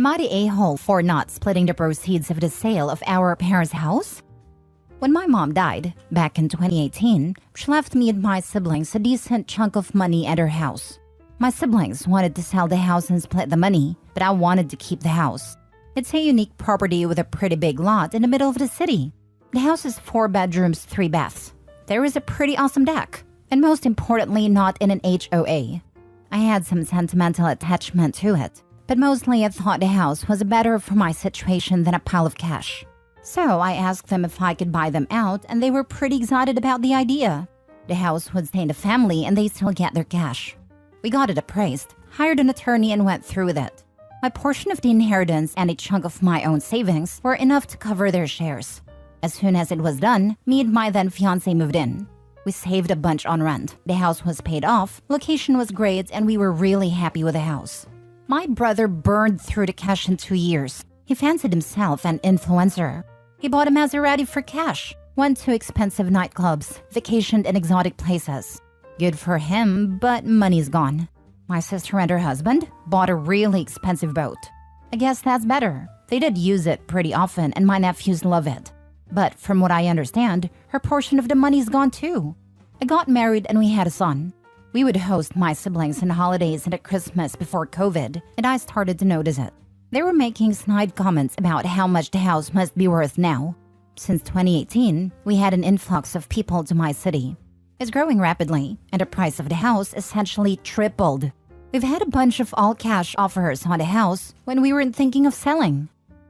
Am I the a-hole for not splitting the proceeds of the sale of our parents' house? When my mom died, back in 2018, she left me and my siblings a decent chunk of money at her house. My siblings wanted to sell the house and split the money, but I wanted to keep the house. It's a unique property with a pretty big lot in the middle of the city. The house is 4 bedrooms, 3 baths. There is a pretty awesome deck, and most importantly, not in an HOA. I had some sentimental attachment to it, but mostly I thought the house was better for my situation than a pile of cash. So I asked them if I could buy them out, and they were pretty excited about the idea. The house would stay in the family and they still get their cash. We got it appraised, hired an attorney, and went through with it. My portion of the inheritance and a chunk of my own savings were enough to cover their shares. As soon as it was done, me and my then fiancé moved in. We saved a bunch on rent. The house was paid off, location was great, and we were really happy with the house. My brother burned through the cash in 2 years. He fancied himself an influencer. He bought a Maserati for cash, went to expensive nightclubs, vacationed in exotic places. Good for him, but money's gone. My sister and her husband bought a really expensive boat. I guess that's better. They did use it pretty often and my nephews love it. But from what I understand, her portion of the money's gone too. I got married and we had a son. We would host my siblings on holidays and at Christmas before COVID, and I started to notice it. They were making snide comments about how much the house must be worth now. Since 2018, we had an influx of people to my city. It's growing rapidly, and the price of the house essentially tripled. We've had a bunch of all-cash offers on the house when we weren't thinking of selling.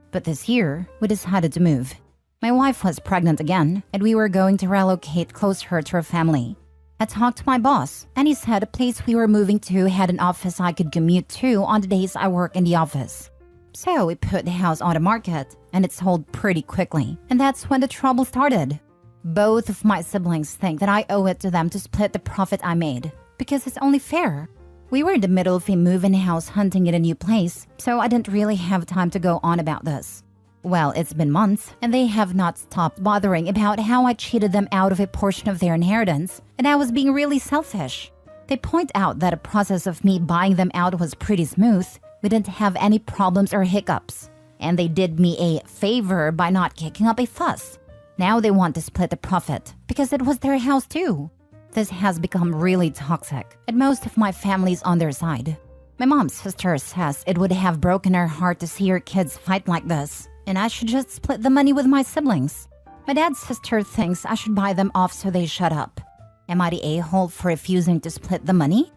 But this year, we decided to move. My wife was pregnant again, and we were going to relocate closer to her family. I talked to my boss, and he said the place we were moving to had an office I could commute to on the days I work in the office. So we put the house on the market, and it sold pretty quickly, and that's when the trouble started. Both of my siblings think that I owe it to them to split the profit I made, because it's only fair. We were in the middle of a move-in house hunting in a new place, so I didn't really have time to go on about this. Well, it's been months, and they have not stopped bothering about how I cheated them out of a portion of their inheritance, and I was being really selfish. They point out that the process of me buying them out was pretty smooth. We didn't have any problems or hiccups, and they did me a favor by not kicking up a fuss. Now they want to split the profit, because it was their house too. This has become really toxic, and most of my family's on their side. My mom's sister says it would have broken her heart to see her kids fight like this, and I should just split the money with my siblings. My dad's sister thinks I should buy them off so they shut up. Am I the a-hole for refusing to split the money?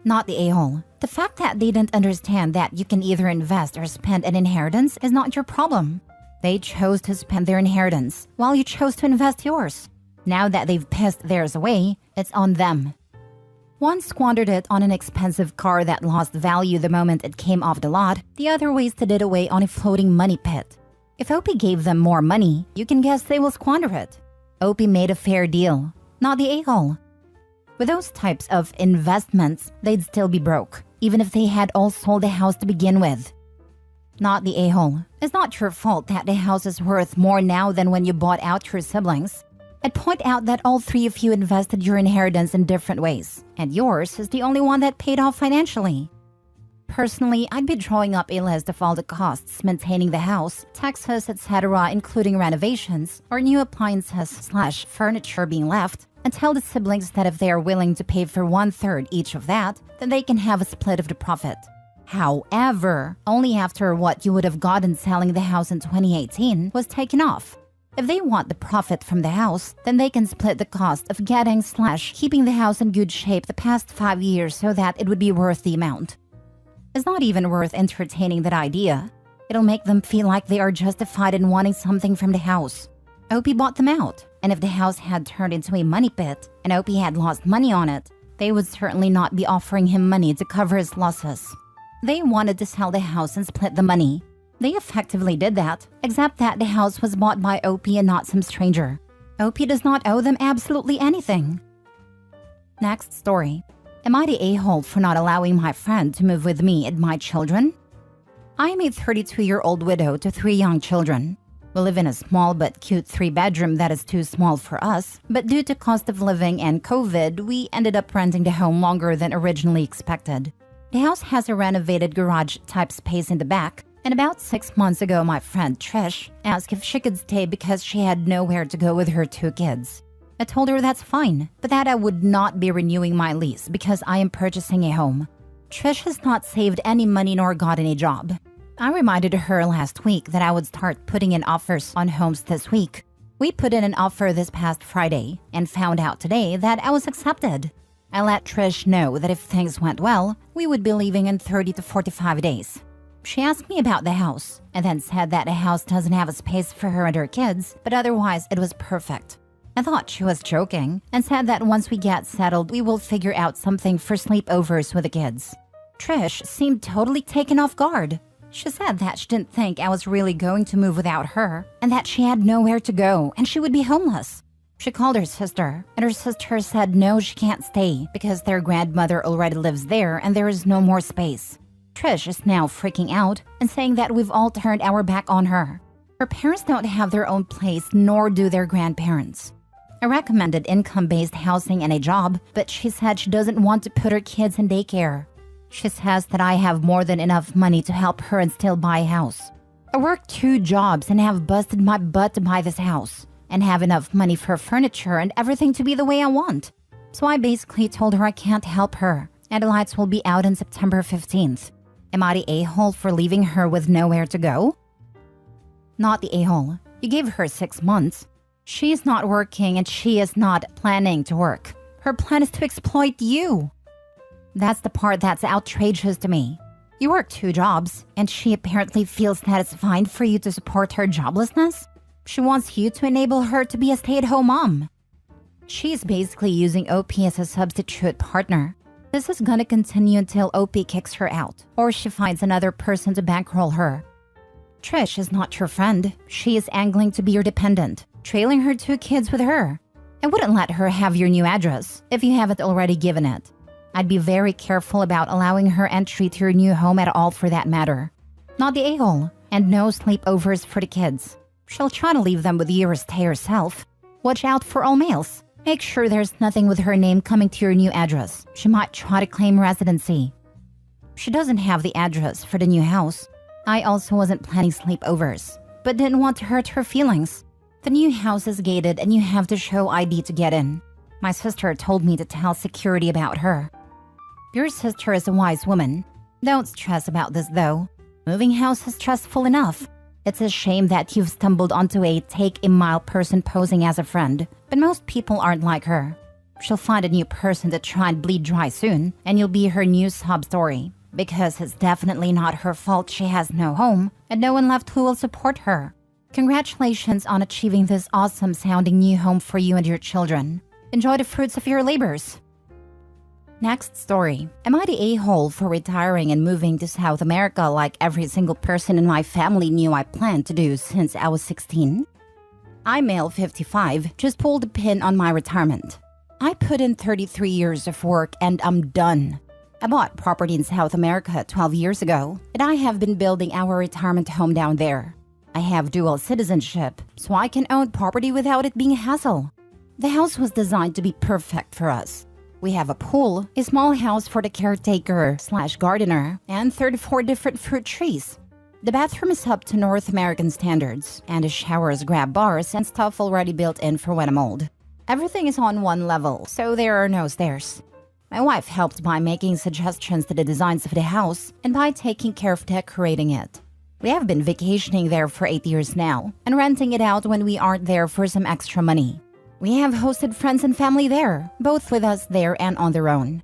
Not the a-hole. The fact that they didn't understand that you can either invest or spend an inheritance is not your problem. They chose to spend their inheritance, while you chose to invest yours. Now that they've pissed theirs away, it's on them. One squandered it on an expensive car that lost value the moment it came off the lot. The other wasted it away on a floating money pit. If Opie gave them more money, you can guess they will squander it. Opie made a fair deal, not the a-hole. With those types of investments, they'd still be broke, even if they had all sold the house to begin with. Not the a-hole. It's not your fault that the house is worth more now than when you bought out your siblings. I'd point out that all 3 of you invested your inheritance in different ways, and yours is the only one that paid off financially. Personally, I'd be drawing up a list of all the costs maintaining the house, taxes, etc., including renovations or new appliances/furniture being left, and tell the siblings that if they are willing to pay for 1/3 each of that, then they can have a split of the profit. However, only after what you would have gotten selling the house in 2018 was taken off. If they want the profit from the house, then they can split the cost of getting/keeping the house in good shape the past 5 years so that it would be worth the amount. It's not even worth entertaining that idea. It'll make them feel like they are justified in wanting something from the house. Opie bought them out, and if the house had turned into a money pit and Opie had lost money on it, they would certainly not be offering him money to cover his losses. They wanted to sell the house and split the money. They effectively did that, except that the house was bought by Opie and not some stranger. Opie does not owe them absolutely anything. Next story. Am I the a-hole for not allowing my friend to move with me and my children? I am a 32-year-old widow to 3 young children. We live in a small but cute 3-bedroom that is too small for us, but due to cost of living and COVID, we ended up renting the home longer than originally expected. The house has a renovated garage-type space in the back, and about 6 months ago my friend Trish asked if she could stay because she had nowhere to go with her 2 kids. I told her that's fine, but that I would not be renewing my lease because I am purchasing a home. Trish has not saved any money nor gotten a job. I reminded her last week that I would start putting in offers on homes this week. We put in an offer this past Friday and found out today that I was accepted. I let Trish know that if things went well, we would be leaving in 30 to 45 days. She asked me about the house and then said that the house doesn't have a space for her and her kids, but otherwise it was perfect. I thought she was joking and said that once we get settled, we will figure out something for sleepovers with the kids. Trish seemed totally taken off guard. She said that she didn't think I was really going to move without her and that she had nowhere to go and she would be homeless. She called her sister, and her sister said no, she can't stay because their grandmother already lives there and there is no more space. Trish is now freaking out and saying that we've all turned our back on her. Her parents don't have their own place, nor do their grandparents. I recommended income-based housing and a job, but she said she doesn't want to put her kids in daycare. She says that I have more than enough money to help her and still buy a house. I work 2 jobs and have busted my butt to buy this house and have enough money for furniture and everything to be the way I want. So I basically told her I can't help her and the lights will be out on September 15th. Am I the a-hole for leaving her with nowhere to go? Not the a-hole. You gave her 6 months. She is not working and she is not planning to work. Her plan is to exploit you. That's the part that's outrageous to me. You work 2 jobs, and she apparently feels that it's fine for you to support her joblessness? She wants you to enable her to be a stay-at-home mom. She's basically using OP as a substitute partner. This is gonna continue until OP kicks her out, or she finds another person to bankroll her. Trish is not your friend. She is angling to be your dependent, trailing her 2 kids with her. I wouldn't let her have your new address if you haven't already given it. I'd be very careful about allowing her entry to your new home at all for that matter. Not the a-hole, and no sleepovers for the kids. She'll try to leave them with you or stay herself. Watch out for all mails. Make sure there's nothing with her name coming to your new address. She might try to claim residency. She doesn't have the address for the new house. I also wasn't planning sleepovers, but didn't want to hurt her feelings. The new house is gated and you have to show ID to get in. My sister told me to tell security about her. Your sister is a wise woman. Don't stress about this though. Moving house is stressful enough. It's a shame that you've stumbled onto a take-a-mile person posing as a friend, but most people aren't like her. She'll find a new person to try and bleed dry soon, and you'll be her new sob story. Because it's definitely not her fault she has no home, and no one left who will support her. Congratulations on achieving this awesome-sounding new home for you and your children. Enjoy the fruits of your labors. Next story. Am I the a-hole for retiring and moving to South America like every single person in my family knew I planned to do since I was 16? I'm male 55, just pulled the pin on my retirement. I put in 33 years of work and I'm done. I bought property in South America 12 years ago, and I have been building our retirement home down there. I have dual citizenship, so I can own property without it being a hassle. The house was designed to be perfect for us. We have a pool, a small house for the caretaker/gardener, and 34 different fruit trees. The bathroom is up to North American standards, and the showers grab bars and stuff already built in for when I'm old. Everything is on one level, so there are no stairs. My wife helped by making suggestions to the designs of the house and by taking care of decorating it. We have been vacationing there for 8 years now, and renting it out when we aren't there for some extra money. We have hosted friends and family there, both with us there and on their own.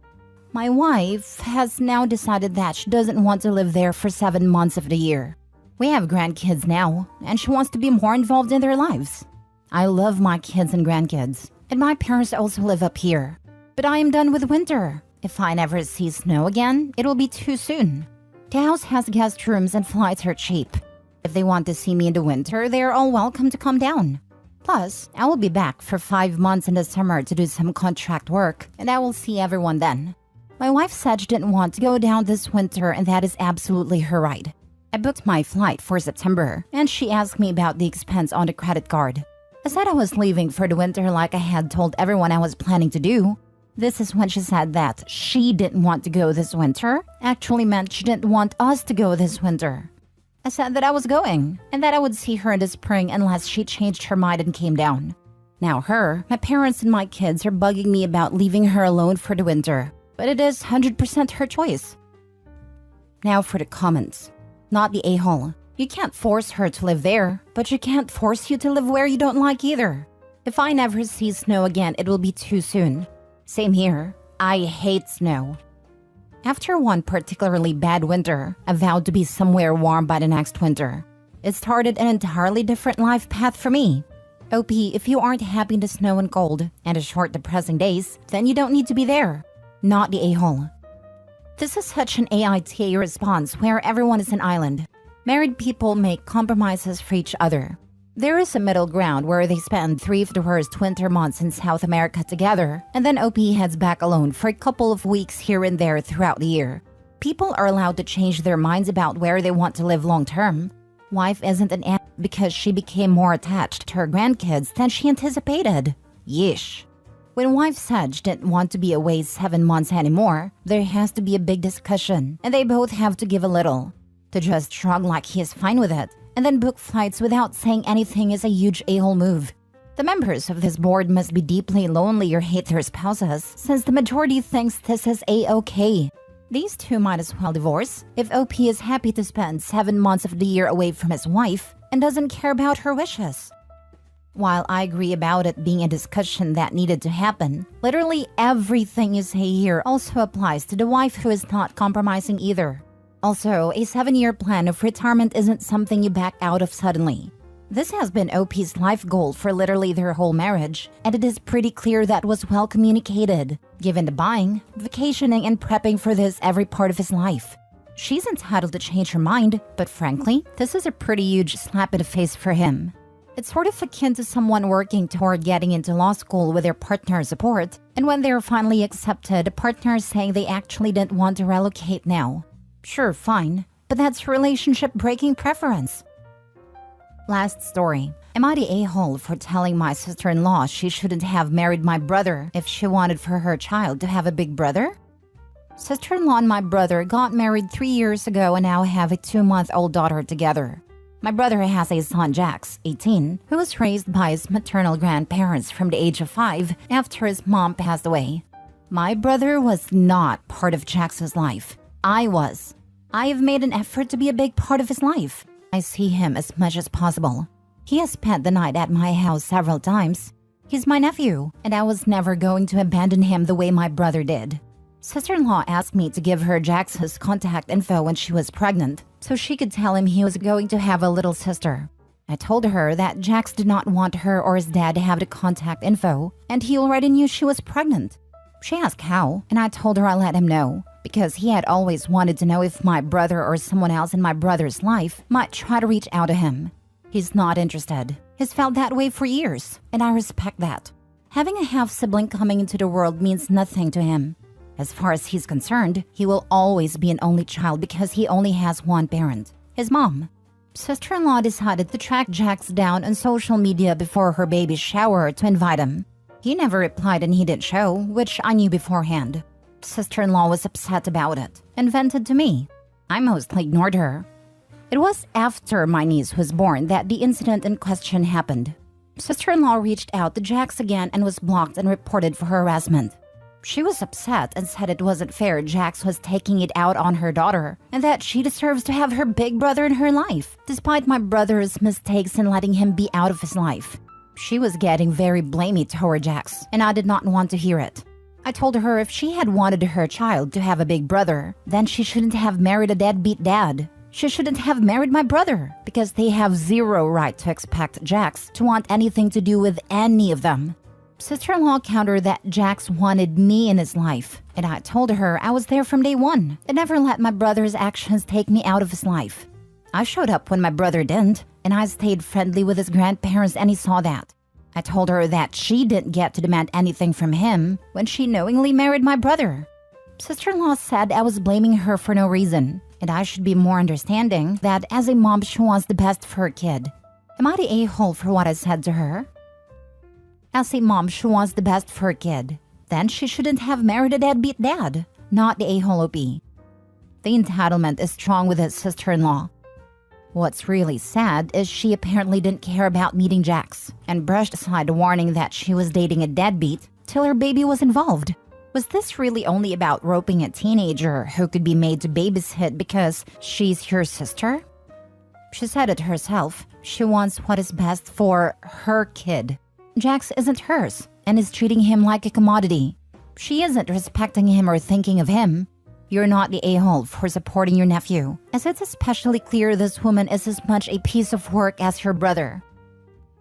My wife has now decided that she doesn't want to live there for 7 months of the year. We have grandkids now, and she wants to be more involved in their lives. I love my kids and grandkids, and my parents also live up here. But I am done with winter. If I never see snow again, it will be too soon. The house has guest rooms and flights are cheap. If they want to see me in the winter, they are all welcome to come down. Plus, I will be back for 5 months in the summer to do some contract work, and I will see everyone then. My wife said she didn't want to go down this winter, and that is absolutely her right. I booked my flight for September, and she asked me about the expense on the credit card. I said I was leaving for the winter like I had told everyone I was planning to do. This is when she said that she didn't want to go this winter actually meant she didn't want us to go this winter. I said that I was going, and that I would see her in the spring unless she changed her mind and came down. Now her, my parents and my kids are bugging me about leaving her alone for the winter, but it is 100% her choice. Now for the comments. Not the a-hole. You can't force her to live there, but you can't force you to live where you don't like either. If I never see snow again, it will be too soon. Same here. I hate snow. After one particularly bad winter, I vowed to be somewhere warm by the next winter. It started an entirely different life path for me. OP, if you aren't happy in the snow and cold and the short depressing days, then you don't need to be there. Not the a-hole. This is such an AITA response where everyone is an island. Married people make compromises for each other. There is a middle ground where they spend 3 of the worst winter months in South America together, and then OP heads back alone for a couple of weeks here and there throughout the year. People are allowed to change their minds about where they want to live long term. Wife isn't an aunt because she became more attached to her grandkids than she anticipated. Yeesh. When wife said she didn't want to be away 7 months anymore, there has to be a big discussion, and they both have to give a little. To just shrug like he is fine with it, and then book flights without saying anything is a huge a-hole move. The members of this board must be deeply lonely or hate their spouses, since the majority thinks this is a-okay. These two might as well divorce if OP is happy to spend 7 months of the year away from his wife and doesn't care about her wishes. While I agree about it being a discussion that needed to happen, literally everything you say here also applies to the wife who is not compromising either. Also, a 7-year plan of retirement isn't something you back out of suddenly. This has been OP's life goal for literally their whole marriage, and it is pretty clear that was well communicated, given the buying, vacationing, and prepping for this every part of his life. She's entitled to change her mind, but frankly, this is a pretty huge slap in the face for him. It's sort of akin to someone working toward getting into law school with their partner's support, and when they're finally accepted, the partner is saying they actually didn't want to relocate now. Sure, fine, but that's relationship-breaking preference. Last story. Am I the a-hole for telling my sister-in-law she shouldn't have married my brother if she wanted for her child to have a big brother? Sister-in-law and my brother got married 3 years ago and now have a 2-month-old daughter together. My brother has a son, Jax, 18, who was raised by his maternal grandparents from the age of 5 after his mom passed away. My brother was not part of Jax's life. I was. I have made an effort to be a big part of his life. I see him as much as possible. He has spent the night at my house several times. He's my nephew, and I was never going to abandon him the way my brother did. Sister-in-law asked me to give her Jax's contact info when she was pregnant, so she could tell him he was going to have a little sister. I told her that Jax did not want her or his dad to have the contact info, and he already knew she was pregnant. She asked how, and I told her I'd let him know, because he had always wanted to know if my brother or someone else in my brother's life might try to reach out to him. He's not interested. He's felt that way for years, and I respect that. Having a half-sibling coming into the world means nothing to him. As far as he's concerned, he will always be an only child because he only has one parent, his mom. Sister-in-law decided to track Jax down on social media before her baby's shower to invite him. He never replied and he didn't show, which I knew beforehand. Sister-in-law was upset about it and vented to me. I mostly ignored her. It was after my niece was born that the incident in question happened. Sister-in-law reached out to Jax again and was blocked and reported for harassment. She was upset and said it wasn't fair Jax was taking it out on her daughter and that she deserves to have her big brother in her life, despite my brother's mistakes in letting him be out of his life. She was getting very blamey toward Jax, and I did not want to hear it. I told her if she had wanted her child to have a big brother, then she shouldn't have married a deadbeat dad. She shouldn't have married my brother, because they have zero right to expect Jax to want anything to do with any of them. Sister-in-law countered that Jax wanted me in his life, and I told her I was there from day one and never let my brother's actions take me out of his life. I showed up when my brother didn't, and I stayed friendly with his grandparents and he saw that. I told her that she didn't get to demand anything from him when she knowingly married my brother. Sister-in-law said I was blaming her for no reason, and I should be more understanding that as a mom she wants the best for her kid. Am I the a-hole for what I said to her? As a mom she wants the best for her kid. Then she shouldn't have married a deadbeat dad, not the a-hole OP. The entitlement is strong with his sister-in-law. What's really sad is she apparently didn't care about meeting Jax and brushed aside the warning that she was dating a deadbeat till her baby was involved. Was this really only about roping a teenager who could be made to babysit because she's your sister? She said it herself. She wants what is best for her kid. Jax isn't hers and is treating him like a commodity. She isn't respecting him or thinking of him. You're not the a-hole for supporting your nephew, as it's especially clear this woman is as much a piece of work as her brother.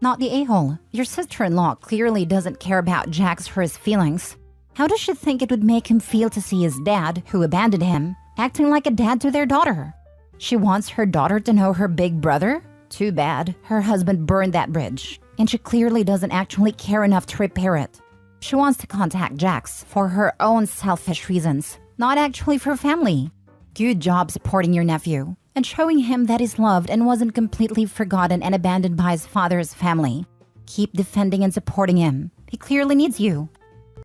Not the a-hole. Your sister-in-law clearly doesn't care about Jax for his feelings. How does she think it would make him feel to see his dad, who abandoned him, acting like a dad to their daughter? She wants her daughter to know her big brother? Too bad. Her husband burned that bridge, and she clearly doesn't actually care enough to repair it. She wants to contact Jax for her own selfish reasons, not actually for family. Good job supporting your nephew and showing him that he's loved and wasn't completely forgotten and abandoned by his father's family. Keep defending and supporting him. He clearly needs you.